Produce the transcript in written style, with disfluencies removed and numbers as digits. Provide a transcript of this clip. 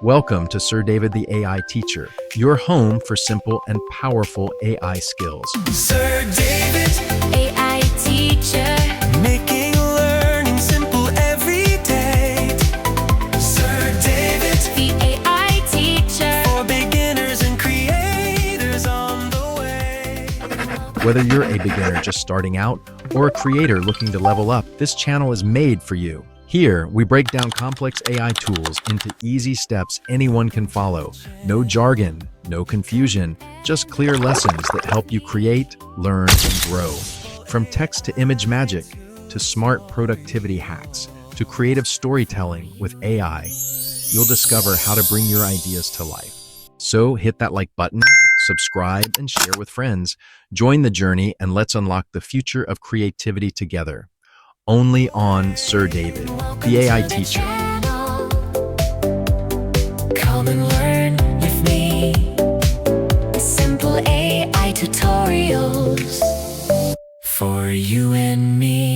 Welcome to Sir David the AI Teacher, your home for simple and powerful AI skills. Sir David, AI teacher, making learning simple every day. Sir David, the AI teacher, for beginners and creators on the way. Whether you're a beginner just starting out or a creator looking to level up, this channel is made for you. Here, we break down complex AI tools into easy steps anyone can follow. No jargon, no confusion, just clear lessons that help you create, learn, and grow. From text to image magic, to smart productivity hacks, to creative storytelling with AI, you'll discover how to bring your ideas to life. So hit that like button, subscribe, and share with friends. Join the journey and let's unlock the future of creativity together. Only on Sir David, the AI Teacher. Come and learn with me. Simple AI tutorials for you and me.